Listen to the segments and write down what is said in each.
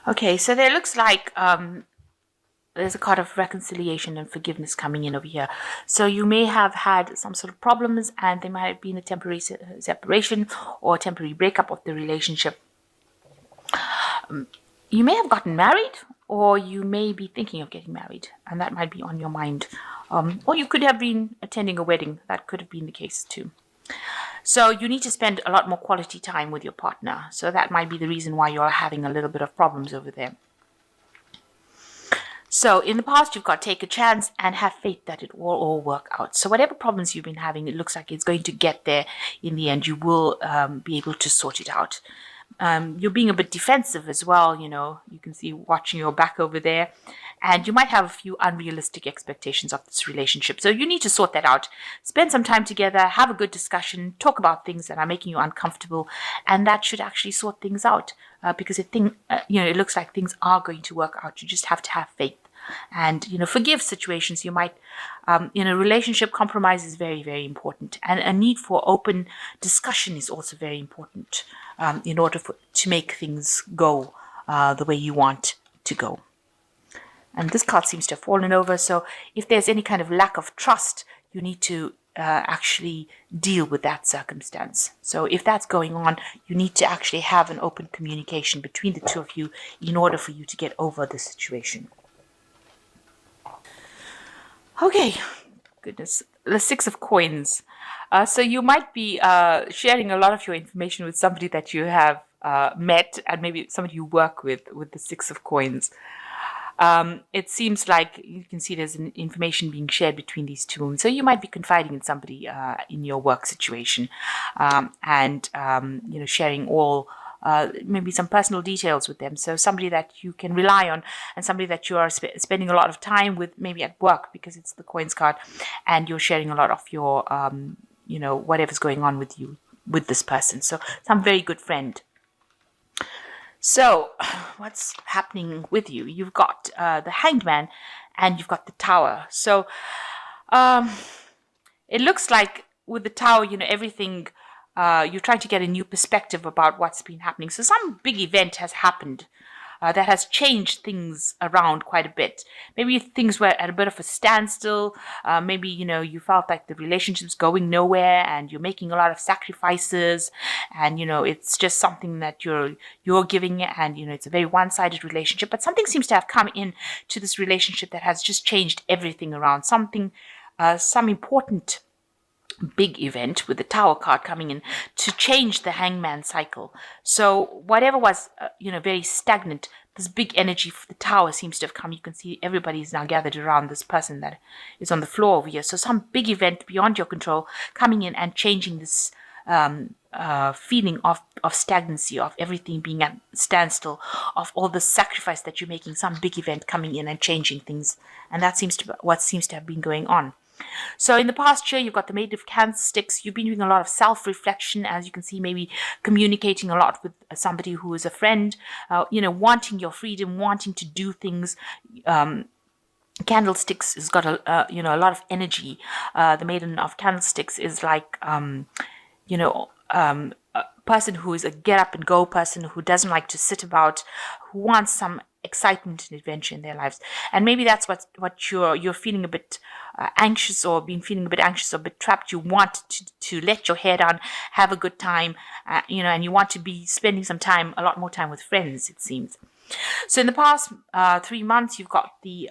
Okay, so there looks like there's a card of reconciliation and forgiveness coming in over here. So you may have had some sort of problems, and there might have been a temporary separation or a temporary breakup of the relationship. You may have gotten married, or you may be thinking of getting married, and that might be on your mind. Or you could have been attending a wedding. That could have been the case too. So you need to spend a lot more quality time with your partner. So that might be the reason why you're having a little bit of problems over there. So in the past, you've got to take a chance and have faith that it will all work out. So whatever problems you've been having, it looks like it's going to get there in the end. You will be able to sort it out. You're being a bit defensive as well. You can see watching your back over there. And you might have a few unrealistic expectations of this relationship. So you need to sort that out. Spend some time together, have a good discussion, talk about things that are making you uncomfortable. And that should actually sort things out because it looks like things are going to work out. You just have to have faith. And forgive situations you might in a relationship. Compromise is very, very important, and a need for open discussion is also very important in order to make things go the way you want to go. And this card seems to have fallen over, so if there's any kind of lack of trust, you need to actually deal with that circumstance. So if that's going on, you need to actually have an open communication between the two of you in order for you to get over the situation. Okay, goodness, the Six of Coins. So you might be sharing a lot of your information with somebody that you have met, and maybe somebody you work with the Six of Coins. It seems like you can see there's information being shared between these two. So you might be confiding in somebody in your work situation and sharing all maybe some personal details with them. So somebody that you can rely on and somebody that you are spending a lot of time with, maybe at work, because it's the Coins card, and you're sharing a lot of your, whatever's going on with you, with this person. So some very good friend. So what's happening with you? You've got the Hanged Man and you've got the Tower. So it looks like with the Tower, everything, you're trying to get a new perspective about what's been happening. So some big event has happened that has changed things around quite a bit. Maybe things were at a bit of a standstill. Maybe, you felt like the relationship's going nowhere and you're making a lot of sacrifices, and, it's just something that you're giving, and, it's a very one-sided relationship. But something seems to have come in to this relationship that has just changed everything around. Something, some important big event with the Tower card coming in to change the Hangman cycle. So whatever was, very stagnant, this big energy for the Tower seems to have come. You can see everybody is now gathered around this person that is on the floor over here. So some big event beyond your control coming in and changing this feeling of stagnancy, of everything being at standstill, of all the sacrifice that you're making. Some big event coming in and changing things, and that seems to be what seems to have been going on. So in the past year, you've got the Maid of Candlesticks. You've been doing a lot of self-reflection, as you can see, maybe communicating a lot with somebody who is a friend, wanting your freedom, wanting to do things. Candlesticks has got a lot of energy. The Maiden of Candlesticks is like, a person who is a get up and go person, who doesn't like to sit about, who wants some excitement and adventure in their lives. And maybe that's what you're feeling a bit anxious, or been feeling a bit anxious or a bit trapped. You want to let your hair down, have a good time, and you want to be spending a lot more time with friends, it seems. So in the past 3 months, you've got the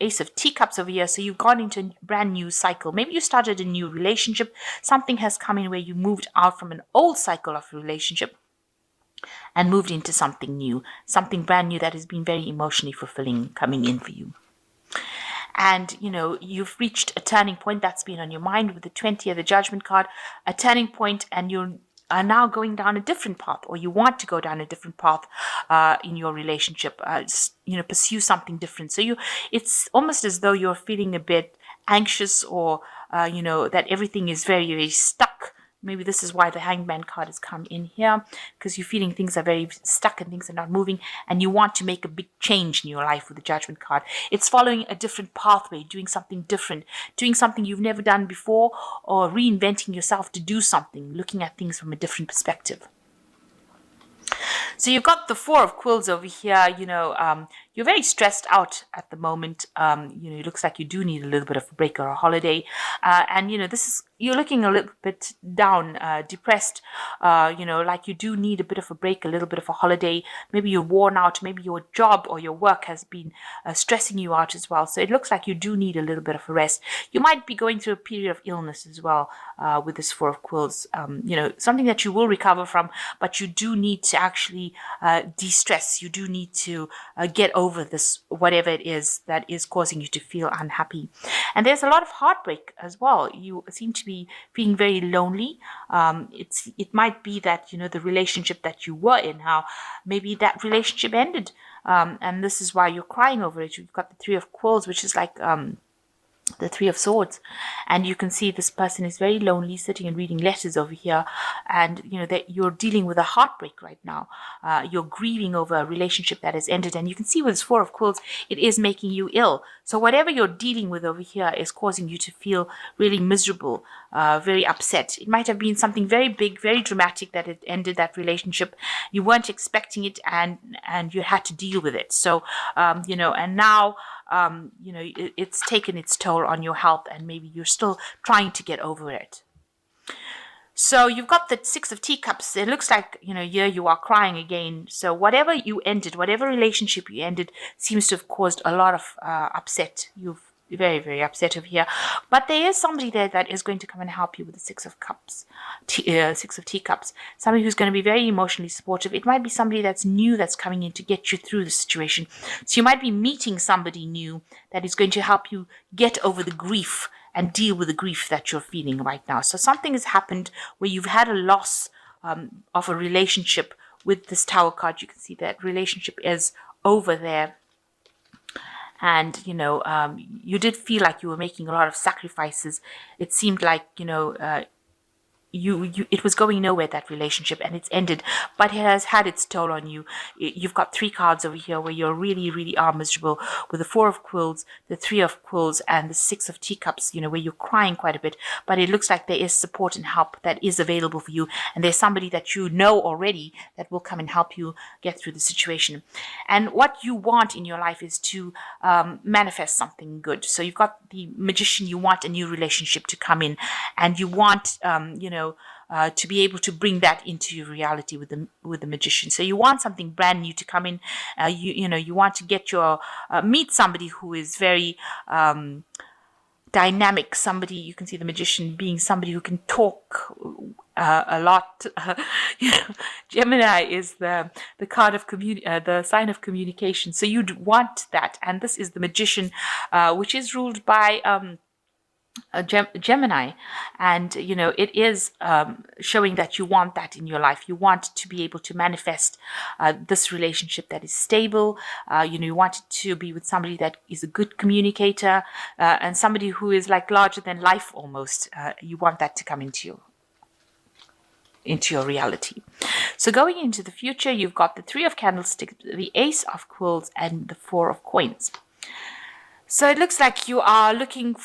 Ace of Teacups over here. So you've gone into a brand new cycle. Maybe you started a new relationship. Something has come in where you moved out from an old cycle of relationship and moved into something new, something brand new that has been very emotionally fulfilling coming in for you. And, you've reached a turning point that's been on your mind with the 20 of the Judgment card, a turning point, and you are now going down a different path, or you want to go down a different path in your relationship, pursue something different. So it's almost as though you're feeling a bit anxious, or, that everything is very, very stuck. Maybe this is why the Hangman card has come in here, because you're feeling things are very stuck and things are not moving, and you want to make a big change in your life with the Judgment card. It's following a different pathway, doing something different, doing something you've never done before, or reinventing yourself to do something, looking at things from a different perspective. So you've got the Four of Quills over here. You're very stressed out at the moment. It looks like you do need a little bit of a break or a holiday. And you're looking a little bit down, depressed. Like you do need a bit of a break, a little bit of a holiday. Maybe you're worn out. Maybe your job or your work has been stressing you out as well. So it looks like you do need a little bit of a rest. You might be going through a period of illness as well with this Four of Quills. Something that you will recover from, but you do need to actually de-stress. You do need to get over this, whatever it is that is causing you to feel unhappy. And there's a lot of heartbreak as well. You seem to be feeling very lonely. It might be that the relationship that you were in, how maybe that relationship ended, and this is why you're crying over it. You've got the Three of Quills, which is like the Three of Swords, and you can see this person is very lonely, sitting and reading letters over here, and that you're dealing with a heartbreak right now. You're grieving over a relationship that has ended, and you can see with this Four of Quills, it is making you ill. So whatever you're dealing with over here is causing you to feel really miserable, very upset. It might have been something very big, very dramatic that it ended that relationship. You weren't expecting it, and you had to deal with it. So and now it's taken its toll on your health, and maybe you're still trying to get over it. So you've got the Six of Teacups. It looks like, here you are crying again. So whatever you ended, whatever relationship you ended, seems to have caused a lot of upset. You've very, very upset over here. But there is somebody there that is going to come and help you with the Six of Cups, Six of Teacups. Somebody who's going to be very emotionally supportive. It might be somebody that's new that's coming in to get you through the situation. So you might be meeting somebody new that is going to help you get over the grief and deal with the grief that you're feeling right now. So something has happened where you've had a loss of a relationship. With this Tower card, you can see that relationship is over there. And, you did feel like you were making a lot of sacrifices. It seemed like, it was going nowhere, that relationship, and it's ended, but it has had its toll on you. You've got three cards over here where you really, really are miserable, with the Four of Quills, the Three of Quills, and the Six of Teacups, where you're crying quite a bit, but it looks like there is support and help that is available for you, and there's somebody that you know already that will come and help you get through the situation. And what you want in your life is to manifest something good. So you've got the Magician. You want a new relationship to come in, and you want to be able to bring that into your reality with the Magician. So you want something brand new to come in. You want to get meet somebody who is very dynamic. Somebody, you can see the Magician being somebody who can talk a lot. Gemini is the card of the sign of communication. So you'd want that, and this is the Magician, which is ruled by Gemini, and it is showing that you want that in your life. You want to be able to manifest this relationship that is stable. You want it to be with somebody that is a good communicator, and somebody who is like larger than life almost. You want that to come into your reality. So going into the future, you've got the Three of Candlesticks, the Ace of Quills, and the Four of Coins. So it looks like you are looking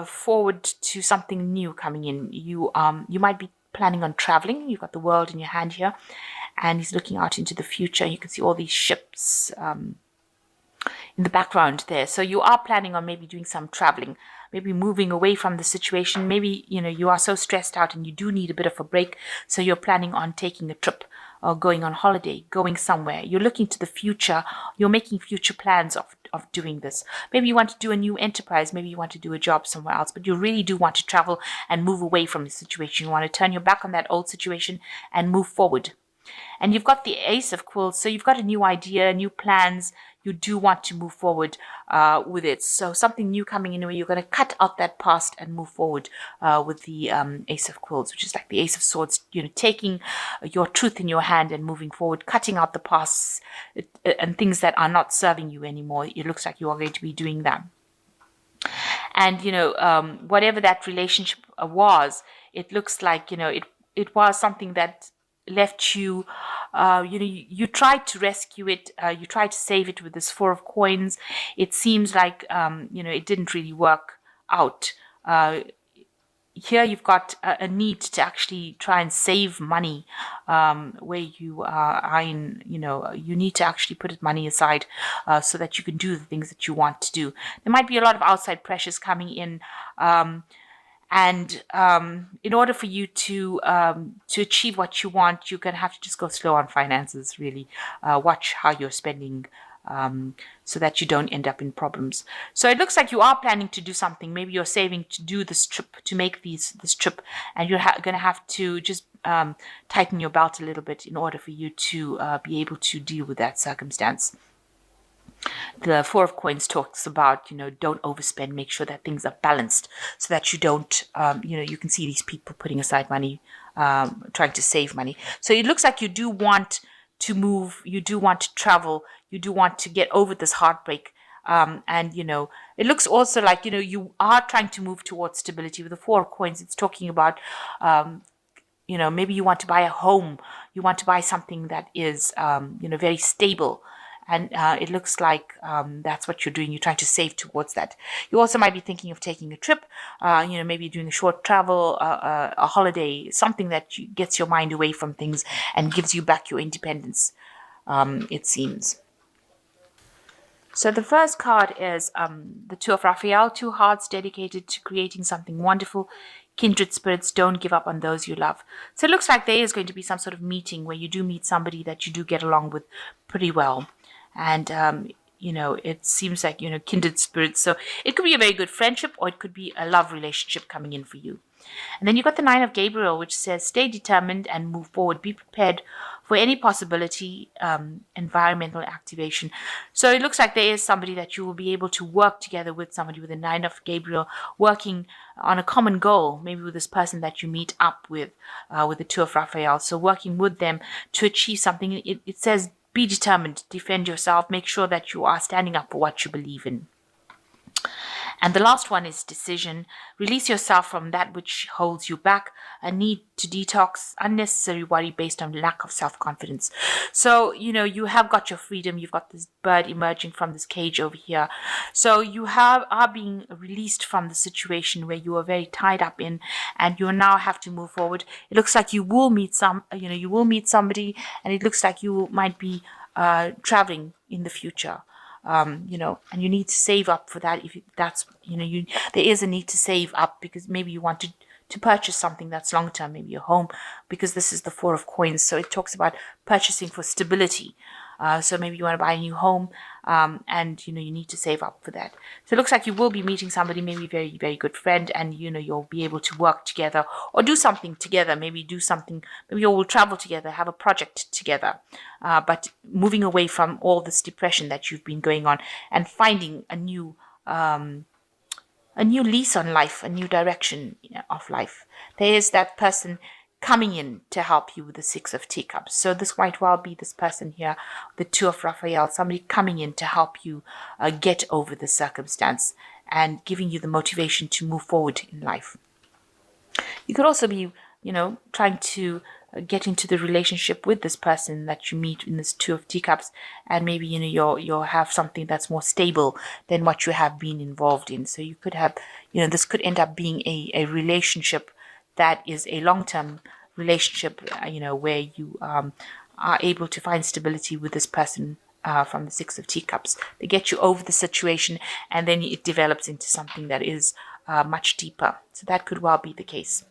forward to something new coming in. You might be planning on traveling. You've got the World in your hand here, and he's looking out into the future. You can see all these ships in the background there. So you are planning on maybe doing some traveling, maybe moving away from the situation. Maybe you are so stressed out and you do need a bit of a break, so you're planning on taking a trip or going on holiday, going somewhere. You're looking to the future. You're making future plans of doing this. Maybe you want to do a new enterprise. Maybe you want to do a job somewhere else, but you really do want to travel and move away from the situation. You want to turn your back on that old situation and move forward. And you've got the Ace of Quills, so you've got a new idea, new plans. You do want to move forward with it. So something new coming in where you're going to cut out that past and move forward with the Ace of Quills, which is like the Ace of Swords, taking your truth in your hand and moving forward, cutting out the past and things that are not serving you anymore. It looks like you are going to be doing that. And, whatever that relationship was, it looks like, it was something that left you, you tried to rescue it, you tried to save it with this Four of Coins. It seems like, it didn't really work out. here you've got a need to actually try and save money, where you are in, you need to actually put money aside, so that you can do the things that you want to do. There might be a lot of outside pressures coming in, and in order for you to achieve what you want, you're going to have to just go slow on finances, really. Watch how you're spending, so that you don't end up in problems. So it looks like you are planning to do something. Maybe you're saving to do this trip, to make this trip, and you're going to have to just tighten your belt a little bit in order for you to be able to deal with that circumstance. The Four of Coins talks about, don't overspend, make sure that things are balanced so that you don't, you can see these people putting aside money, trying to save money. So it looks like you do want to move, you do want to travel, you do want to get over this heartbreak. And, it looks also like, you are trying to move towards stability. With the Four of Coins, it's talking about, maybe you want to buy a home, you want to buy something that is, very stable. And it looks like that's what you're doing. You're trying to save towards that. You also might be thinking of taking a trip, maybe doing a short travel, a holiday, something that gets your mind away from things and gives you back your independence, it seems. So the first card is the Two of Raphael, two hearts dedicated to creating something wonderful. Kindred spirits, don't give up on those you love. So it looks like there is going to be some sort of meeting where you do meet somebody that you do get along with pretty well. And, it seems like, kindred spirits. So it could be a very good friendship, or it could be a love relationship coming in for you. And then you've got the Nine of Gabriel, which says, stay determined and move forward. Be prepared for any possibility, environmental activation. So it looks like there is somebody that you will be able to work together with, somebody with the Nine of Gabriel, working on a common goal, maybe with this person that you meet up with the Two of Raphael. So working with them to achieve something. It says, be determined, defend yourself, make sure that you are standing up for what you believe in. And the last one is decision. Release yourself from that which holds you back, a need to detox, unnecessary worry based on lack of self-confidence. So, you have got your freedom. You've got this bird emerging from this cage over here. So you are being released from the situation where you are very tied up in, and you now have to move forward. It looks like you will meet somebody, and it looks like you might be traveling in the future. And you need to save up for that. If that's, there is a need to save up, because maybe you want to purchase something that's long term, maybe a home, because this is the Four of Coins. So it talks about purchasing for stability. So maybe you want to buy a new home, and you need to save up for that. So it looks like you will be meeting somebody, maybe very, very good friend, and you'll be able to work together or do something together. Maybe you will travel together, have a project together, but moving away from all this depression that you've been going on, and finding a new lease on life, a new direction of life. There is that person coming in to help you with the Six of Teacups. So this might well be this person here, the Two of Raphael, somebody coming in to help you get over the circumstance and giving you the motivation to move forward in life. You could also be, trying to get into the relationship with this person that you meet in this Two of Teacups, and maybe you'll have something that's more stable than what you have been involved in. So you could have, this could end up being a relationship that is a long-term relationship, where you are able to find stability with this person from the Six of Teacups. They get you over the situation, and then it develops into something that is much deeper. So that could well be the case.